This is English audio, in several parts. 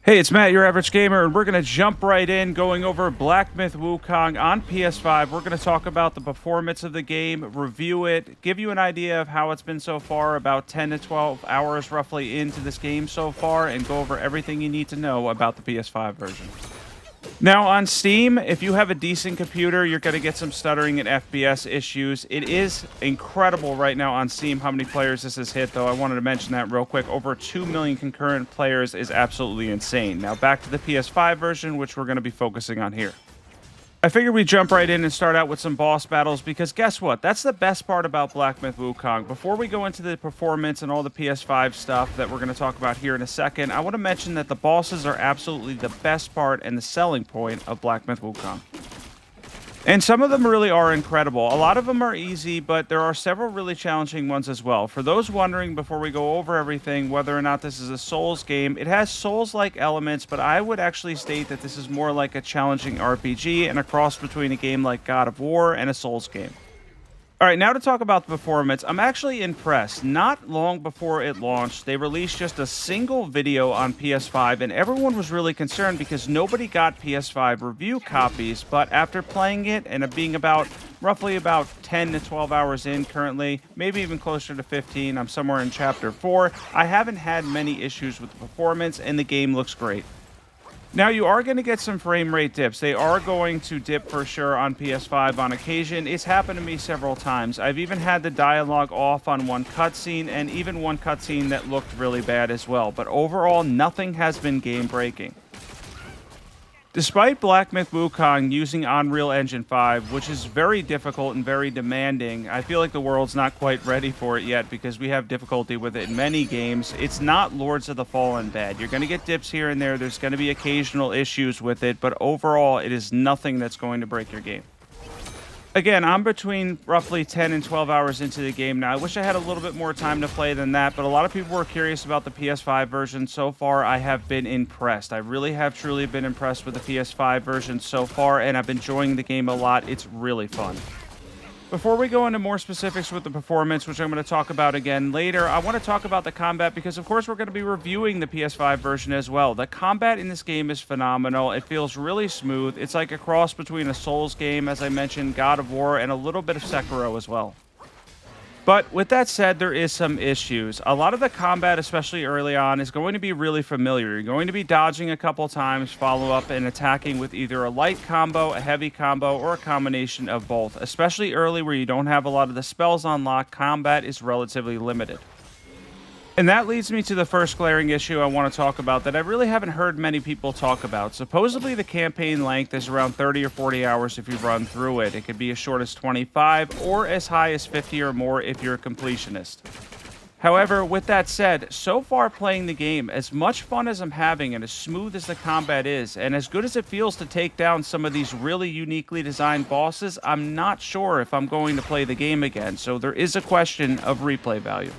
Hey, it's Matt, your average gamer, and we're going to jump right in going over Black Myth Wukong on PS5. We're going to talk about the performance of the game, review it, give you an idea of how it's been so far, about 10 to 12 hours roughly into this game so far, and go over everything you need to know about the PS5 version. Now, on Steam, if you have a decent computer, you're going to get some stuttering and FPS issues. It is incredible right now on Steam how many players this has hit, though. I wanted to mention that real quick. Over 2 million concurrent players is absolutely insane. Now, back to the PS5 version, which we're going to be focusing on here. I figured we'd jump right in and start out with some boss battles because guess what? That's the best part about Black Myth Wukong. Before we go into the performance and all the PS5 stuff that we're going to talk about here in a second, I want to mention that the bosses are absolutely the best part and the selling point of Black Myth Wukong. And some of them really are incredible. A lot of them are easy, but there are several really challenging ones as well. For those wondering, before we go over everything, whether or not this is a Souls game, it has Souls-like elements, but I would actually state that this is more like a challenging RPG and a cross between a game like God of War and a Souls game. All right, now to talk about the performance, I'm actually impressed. Not long before it launched, they released just a single video on PS5, and everyone was really concerned because nobody got PS5 review copies, but after playing it and it being roughly about 10 to 12 hours in currently, maybe even closer to 15, I'm somewhere in Chapter 4, I haven't had many issues with the performance, and the game looks great. Now, you are going to get some frame rate dips. They are going to dip for sure on PS5 on occasion. It's happened to me several times. I've even had the dialogue off on one cutscene, and even one cutscene that looked really bad as well. But overall, nothing has been game-breaking. Despite Black Myth Wukong using Unreal Engine 5, which is very difficult and very demanding, I feel like the world's not quite ready for it yet because we have difficulty with it in many games. It's not Lords of the Fallen bad. You're going to get dips here and there. There's going to be occasional issues with it, but overall, it is nothing that's going to break your game. Again, I'm between roughly 10 and 12 hours into the game now. I wish I had a little bit more time to play than that, but a lot of people were curious about the PS5 version. So far, I have been impressed. I really have truly been impressed with the PS5 version so far, and I've been enjoying the game a lot. It's really fun. Before we go into more specifics with the performance, which I'm going to talk about again later, I want to talk about the combat because, of course, we're going to be reviewing the PS5 version as well. The combat in this game is phenomenal. It feels really smooth. It's like a cross between a Souls game, as I mentioned, God of War, and a little bit of Sekiro as well. But with that said, there is some issues. A lot of the combat, especially early on, is going to be really familiar. You're going to be dodging a couple times, follow up, and attacking with either a light combo, a heavy combo, or a combination of both. Especially early where you don't have a lot of the spells unlocked, combat is relatively limited. And that leads me to the first glaring issue I want to talk about that I really haven't heard many people talk about. Supposedly the campaign length is around 30 or 40 hours if you run through it. It could be as short as 25 or as high as 50 or more if you're a completionist. However, with that said, so far playing the game, as much fun as I'm having and as smooth as the combat is, and as good as it feels to take down some of these really uniquely designed bosses, I'm not sure if I'm going to play the game again, so there is a question of replay value.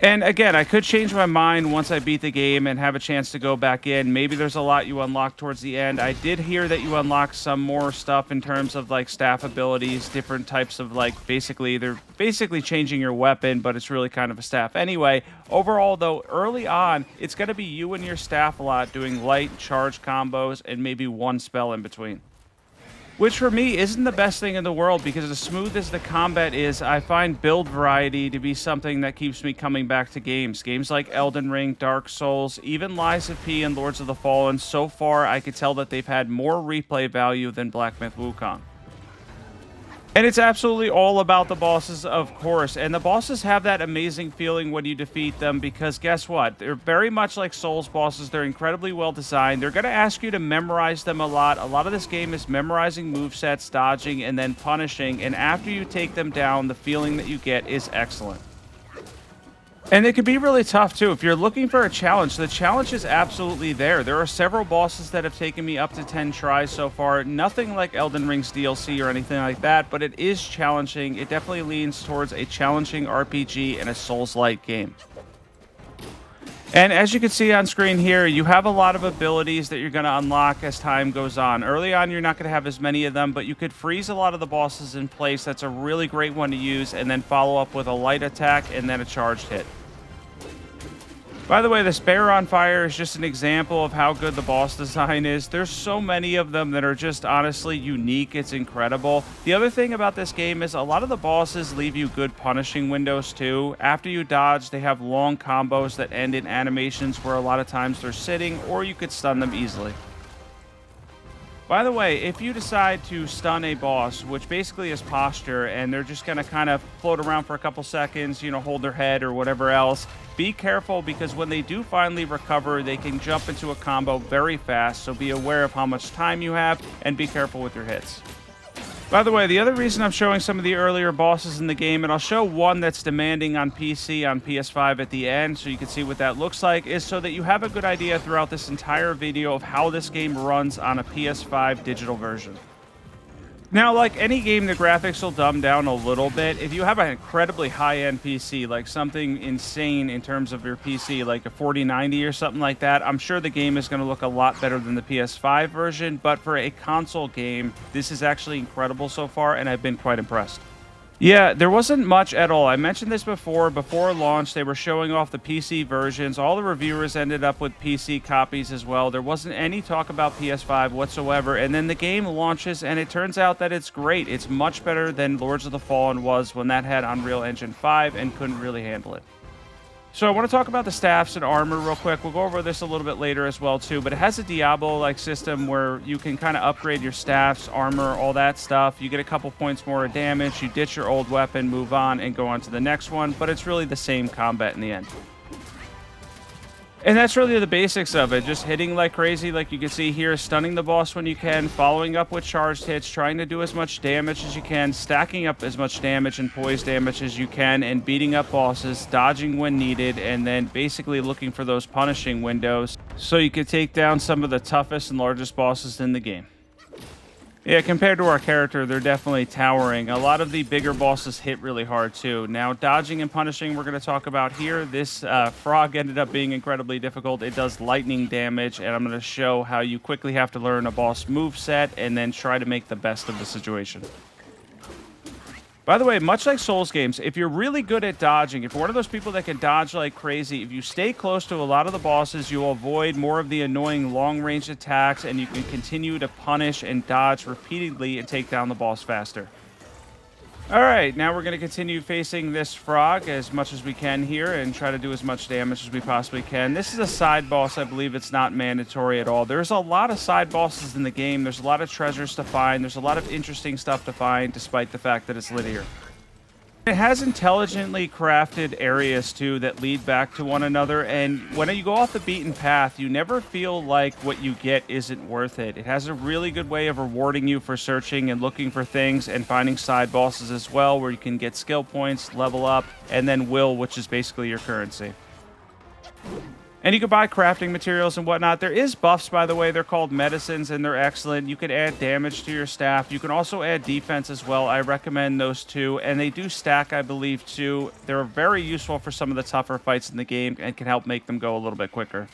And again, I could change my mind once I beat the game and have a chance to go back in. Maybe there's a lot you unlock towards the end. I did hear that you unlock some more stuff in terms of like staff abilities, different types of like they're basically changing your weapon, but it's really kind of a staff. Anyway, overall though, early on, it's going to be you and your staff a lot doing light charge combos and maybe one spell in between. Which for me isn't the best thing in the world because as smooth as the combat is, I find build variety to be something that keeps me coming back to games. Games like Elden Ring, Dark Souls, even Lies of P and Lords of the Fallen, so far I could tell that they've had more replay value than Black Myth Wukong. And it's absolutely all about the bosses, of course. And the bosses have that amazing feeling when you defeat them because guess what? They're very much like Souls bosses. They're incredibly well designed. They're going to ask you to memorize them a lot. A lot of this game is memorizing movesets, dodging, and then punishing. And after you take them down, the feeling that you get is excellent. And it can be really tough, too. If you're looking for a challenge, the challenge is absolutely there. There are several bosses that have taken me up to 10 tries so far. Nothing like Elden Ring's DLC or anything like that, but it is challenging. It definitely leans towards a challenging RPG and a Souls-like game. And as you can see on screen here, you have a lot of abilities that you're going to unlock as time goes on. Early on, you're not going to have as many of them, but you could freeze a lot of the bosses in place. That's a really great one to use, and then follow up with a light attack and then a charged hit. By the way, this bear on fire is just an example of how good the boss design is. There's so many of them that are just honestly unique. It's incredible. The other thing about this game is a lot of the bosses leave you good punishing windows too. After you dodge, they have long combos that end in animations where a lot of times they're sitting, or you could stun them easily. By the way, if you decide to stun a boss, which basically is posture, and they're just going to kind of float around for a couple seconds, you know, hold their head or whatever else, be careful because when they do finally recover, they can jump into a combo very fast, so be aware of how much time you have and be careful with your hits. By the way, the other reason I'm showing some of the earlier bosses in the game, and I'll show one that's demanding on PC, on PS5 at the end, so you can see what that looks like, is so that you have a good idea throughout this entire video of how this game runs on a PS5 digital version. Now, like any game, the graphics will dumb down a little bit. If you have an incredibly high-end PC, like something insane in terms of your PC, like a 4090 or something like that, I'm sure the game is going to look a lot better than the PS5 version, but for a console game, this is actually incredible so far, and I've been quite impressed. Yeah, there wasn't much at all. I mentioned this before launch, they were showing off the PC versions. All the reviewers ended up with PC copies as well. There wasn't any talk about PS5 whatsoever. And then the game launches, and it turns out that it's great. It's much better than Lords of the Fallen was when that had Unreal Engine 5 and couldn't really handle it. So I want to talk about the staffs and armor real quick. We'll go over this a little bit later as well, too. But it has a Diablo-like system where you can kind of upgrade your staffs, armor, all that stuff. You get a couple points more of damage. You ditch your old weapon, move on, and go on to the next one. But it's really the same combat in the end. And that's really the basics of it. Just hitting like crazy, like you can see here, stunning the boss when you can, following up with charged hits, trying to do as much damage as you can, stacking up as much damage and poise damage as you can, and beating up bosses, dodging when needed, and then basically looking for those punishing windows so you can take down some of the toughest and largest bosses in the game. Yeah, compared to our character, they're definitely towering. A lot of the bigger bosses hit really hard, too. Now, dodging and punishing, we're going to talk about here. This frog ended up being incredibly difficult. It does lightning damage, and I'm going to show how you quickly have to learn a boss moveset and then try to make the best of the situation. By the way, much like Souls games, if you're really good at dodging, if you're one of those people that can dodge like crazy, if you stay close to a lot of the bosses, you'll avoid more of the annoying long-range attacks, and you can continue to punish and dodge repeatedly and take down the boss faster. All right, now we're going to continue facing this frog as much as we can here and try to do as much damage as we possibly can. This is a side boss. I believe it's not mandatory at all. There's a lot of side bosses in the game. There's a lot of treasures to find. There's a lot of interesting stuff to find, despite the fact that it's linear. It has intelligently crafted areas, too, that lead back to one another, and when you go off the beaten path, you never feel like what you get isn't worth it. It has a really good way of rewarding you for searching and looking for things and finding side bosses as well, where you can get skill points, level up, and then will, which is basically your currency. And you can buy crafting materials and whatnot. There is buffs, by the way. They're called medicines, and they're excellent. You can add damage to your staff. You can also add defense as well. I recommend those two. And they do stack, I believe, too. They're very useful for some of the tougher fights in the game and can help make them go a little bit quicker.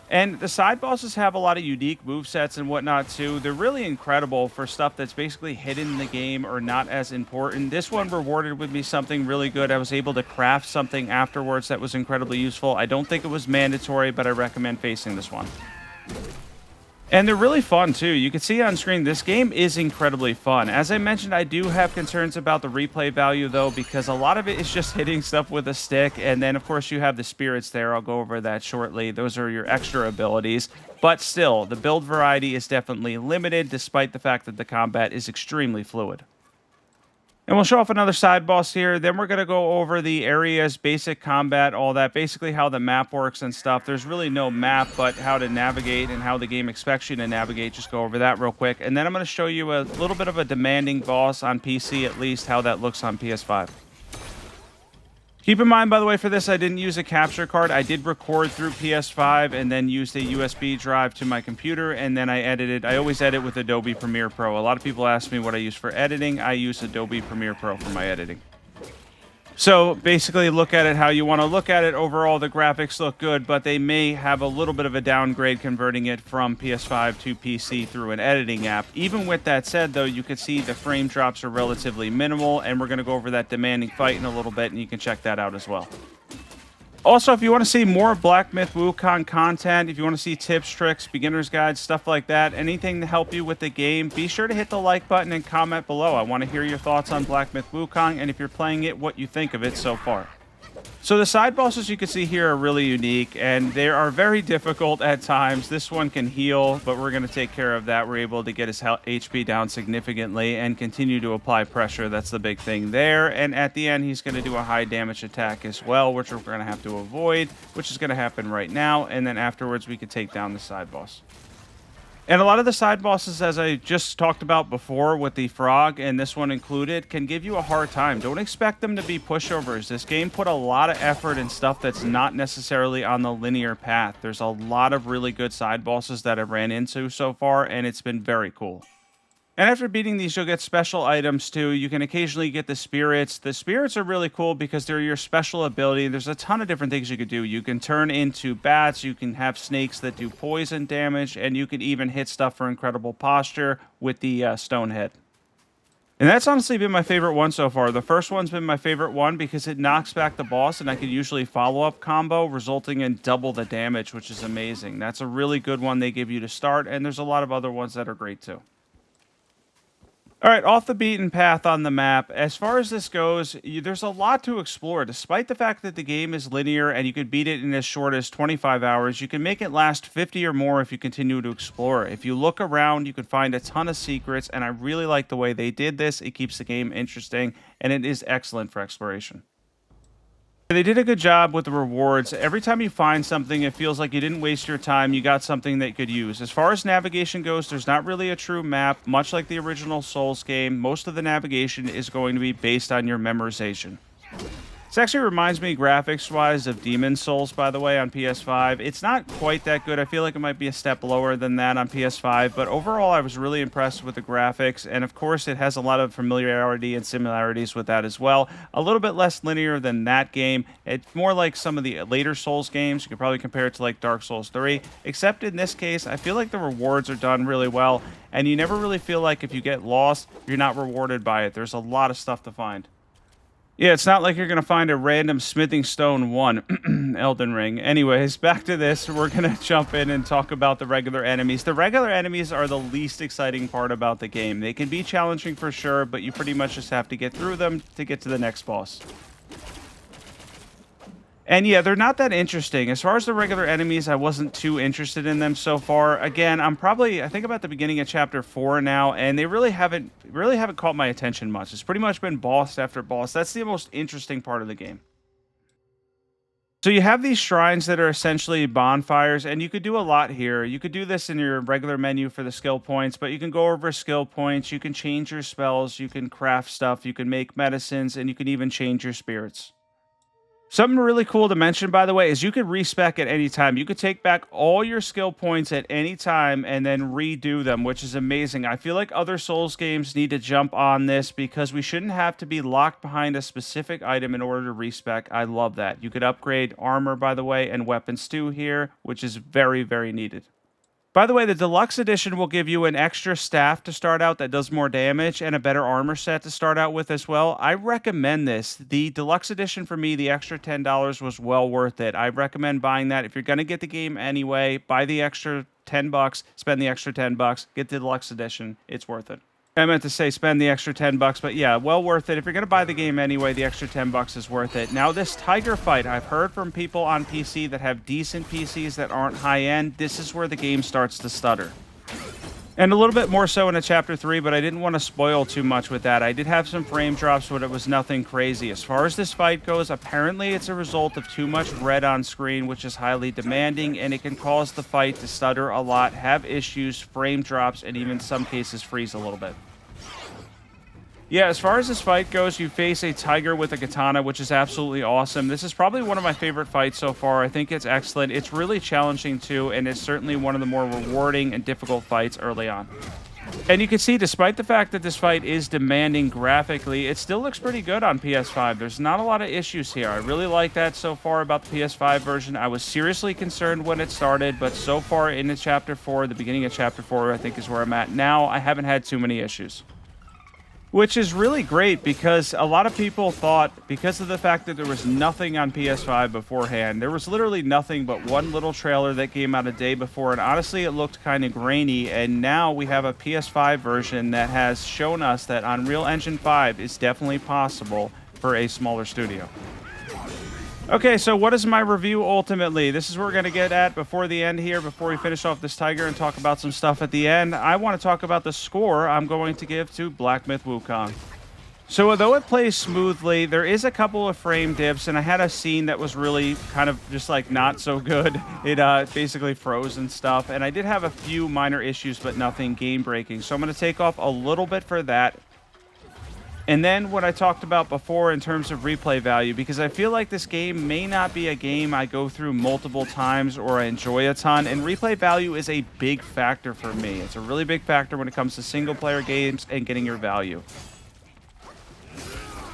And the side bosses have a lot of unique movesets and whatnot, too. They're really incredible for stuff that's basically hidden in the game or not as important. This one rewarded with me something really good. I was able to craft something afterwards that was incredibly useful. I don't think it was mandatory, but I recommend facing this one. And they're really fun, too. You can see on screen, this game is incredibly fun. As I mentioned, I do have concerns about the replay value, though, because a lot of it is just hitting stuff with a stick. And then, of course, you have the spirits there. I'll go over that shortly. Those are your extra abilities. But still, the build variety is definitely limited, despite the fact that the combat is extremely fluid. And we'll show off another side boss here. Then we're going to go over the areas, basic combat, all that, basically how the map works and stuff. There's really no map, but how to navigate and how the game expects you to navigate. Just go over that real quick. And then I'm going to show you a little bit of a demanding boss on PC, at least, how that looks on PS5. Keep in mind, by the way, for this, I didn't use a capture card. I did record through PS5 and then used a USB drive to my computer, and then I edited. I always edit with Adobe Premiere Pro. A lot of people ask me what I use for editing. I use Adobe Premiere Pro for my editing. So basically, look at it how you want to look at it. Overall, the graphics look good, but they may have a little bit of a downgrade converting it from PS5 to PC through an editing app. Even with that said, though, you can see the frame drops are relatively minimal, and we're going to go over that demanding fight in a little bit, and you can check that out as well. Also, if you want to see more Black Myth Wukong content, if you want to see tips, tricks, beginner's guides, stuff like that, anything to help you with the game, be sure to hit the like button and comment below. I want to hear your thoughts on Black Myth Wukong, and if you're playing it, what you think of it so far. So the side bosses you can see here are really unique, and they are very difficult at times. This one can heal, but we're going to take care of that. We're able to get his HP down significantly and continue to apply pressure. That's the big thing there. And at the end, he's going to do a high damage attack as well, which we're going to have to avoid, which is going to happen right now. And then afterwards, we can take down the side boss. And a lot of the side bosses, as I just talked about before with the frog, and this one included, can give you a hard time. Don't expect them to be pushovers. This game put a lot of effort in stuff that's not necessarily on the linear path. There's a lot of really good side bosses that I've ran into so far, and it's been very cool. And after beating these, you'll get special items too. You can occasionally get the spirits. The spirits are really cool because they're your special ability. There's a ton of different things you could do. You can turn into bats, you can have snakes that do poison damage, and you can even hit stuff for incredible posture with the stone head. And that's honestly been my favorite one so far. The first one's been my favorite one because it knocks back the boss, and I can usually follow-up combo, resulting in double the damage, which is amazing. That's a really good one they give you to start, and there's a lot of other ones that are great too. All right, off the beaten path on the map. As far as this goes, there's a lot to explore. Despite the fact that the game is linear and you could beat it in as short as 25 hours, you can make it last 50 or more if you continue to explore. If you look around, you can find a ton of secrets, and I really like the way they did this. It keeps the game interesting, and it is excellent for exploration. They did a good job with the rewards. Every time you find something, it feels like you didn't waste your time. You got something that you could use. As far as navigation goes, there's not really a true map. Much like the original Souls game, most of the navigation is going to be based on your memorization. This actually reminds me graphics-wise of Demon's Souls, by the way, on PS5. It's not quite that good. I feel like it might be a step lower than that on PS5, but overall I was really impressed with the graphics, and of course it has a lot of familiarity and similarities with that as well. A little bit less linear than that game. It's more like some of the later Souls games. You could probably compare it to like Dark Souls 3, except in this case, I feel like the rewards are done really well, and you never really feel like if you get lost, you're not rewarded by it. There's a lot of stuff to find. Yeah, it's not like you're going to find a random smithing stone 1, Elden Ring. Anyways, back to this. We're going to jump in and talk about the regular enemies. The regular enemies are the least exciting part about the game. They can be challenging for sure, but you pretty much just have to get through them to get to the next boss. And yeah, they're not that interesting. As far as the regular enemies, I wasn't too interested in them so far. Again, I think about the beginning of chapter 4 now, and they really haven't caught my attention much. It's pretty much been boss after boss. That's the most interesting part of the game. So you have these shrines that are essentially bonfires, and you could do a lot here. You could do this in your regular menu for the skill points, but you can go over skill points, you can change your spells, you can craft stuff, you can make medicines, and you can even change your spirits. Something really cool to mention, by the way, is you could respec at any time. You could take back all your skill points at any time and then redo them, which is amazing. I feel like other Souls games need to jump on this because we shouldn't have to be locked behind a specific item in order to respec. I love that. You could upgrade armor, by the way, and weapons too here, which is very, very needed. By the way, the Deluxe Edition will give you an extra staff to start out that does more damage and a better armor set to start out with as well. I recommend this. The Deluxe Edition for me, the extra $10 was well worth it. I recommend buying that. If you're going to get the game anyway, buy the extra $10, spend the extra $10, get the Deluxe Edition. It's worth it. I meant to say spend the extra $10, but yeah, well worth it. If you're going to buy the game anyway, the extra $10 is worth it. Now, this tiger fight, I've heard from people on PC that have decent PCs that aren't high-end. This is where the game starts to stutter. And a little bit more so in a Chapter 3, but I didn't want to spoil too much with that. I did have some frame drops, but it was nothing crazy. As far as this fight goes, apparently it's a result of too much red on screen, which is highly demanding, and it can cause the fight to stutter a lot, have issues, frame drops, and even in some cases freeze a little bit. Yeah, as far as this fight goes, you face a tiger with a katana, which is absolutely awesome. This is probably one of my favorite fights so far. I think it's excellent. It's really challenging too, and it's certainly one of the more rewarding and difficult fights early on. And you can see, despite the fact that this fight is demanding graphically, it still looks pretty good on PS5. There's not a lot of issues here. I really like that so far about the PS5 version. I was seriously concerned when it started, but so far in the Chapter 4, the beginning of Chapter 4, I think is where I'm at now, I haven't had too many issues. Which is really great because a lot of people thought, because of the fact that there was nothing on PS5 beforehand, there was literally nothing but one little trailer that came out a day before, and honestly it looked kind of grainy, and now we have a PS5 version that has shown us that Unreal Engine 5 is definitely possible for a smaller studio. Okay, so what is my review ultimately? This is where we're going to get at before the end here, before we finish off this Tiger and talk about some stuff at the end. I want to talk about the score I'm going to give to Black Myth Wukong. So although it plays smoothly, there is a couple of frame dips, and I had a scene that was really kind of just like not so good. It basically froze and stuff, and I did have a few minor issues, but nothing game-breaking. So I'm going to take off a little bit for that. And then what I talked about before in terms of replay value, because I feel like this game may not be a game I go through multiple times or I enjoy a ton, and replay value is a big factor for me. It's a really big factor when it comes to single-player games and getting your value.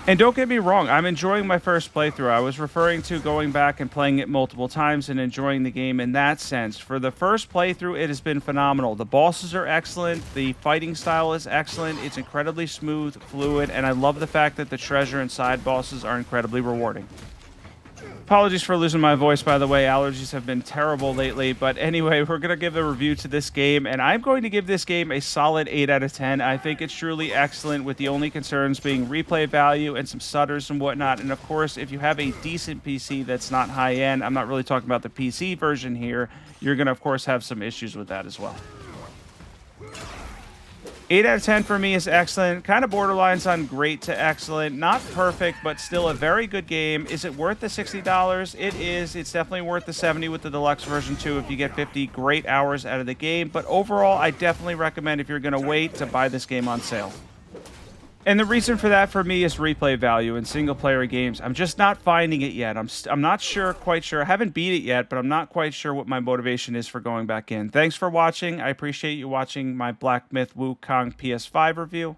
And don't get me wrong, I'm enjoying my first playthrough. I was referring to going back and playing it multiple times and enjoying the game in that sense. For the first playthrough, it has been phenomenal. The bosses are excellent, the fighting style is excellent, it's incredibly smooth, fluid, and I love the fact that the treasure and side bosses are incredibly rewarding. Apologies for losing my voice, by the way. Allergies have been terrible lately. But anyway, we're going to give a review to this game, and I'm going to give this game a solid 8 out of 10. I think it's truly excellent, with the only concerns being replay value and some stutters and whatnot. And of course, if you have a decent PC that's not high-end, I'm not really talking about the PC version here, you're going to, of course, have some issues with that as well. 8 out of 10 for me is excellent. Kind of borderlines on great to excellent. Not perfect, but still a very good game. Is it worth the $60? It is. It's definitely worth the $70 with the deluxe version too if you get 50 great hours out of the game. But overall, I definitely recommend, if you're going to wait, to buy this game on sale. And the reason for that for me is replay value in single-player games. I'm just not finding it yet. I'm not quite sure. I haven't beat it yet, but I'm not quite sure what my motivation is for going back in. Thanks for watching. I appreciate you watching my Black Myth Wukong PS5 review.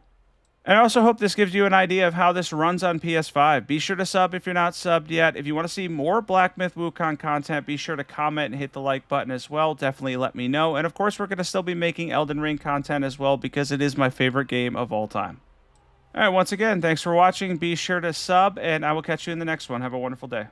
And I also hope this gives you an idea of how this runs on PS5. Be sure to sub if you're not subbed yet. If you want to see more Black Myth Wukong content, be sure to comment and hit the like button as well. Definitely let me know. And of course, we're going to still be making Elden Ring content as well, because it is my favorite game of all time. All right, once again, thanks for watching. Be sure to sub, and I will catch you in the next one. Have a wonderful day.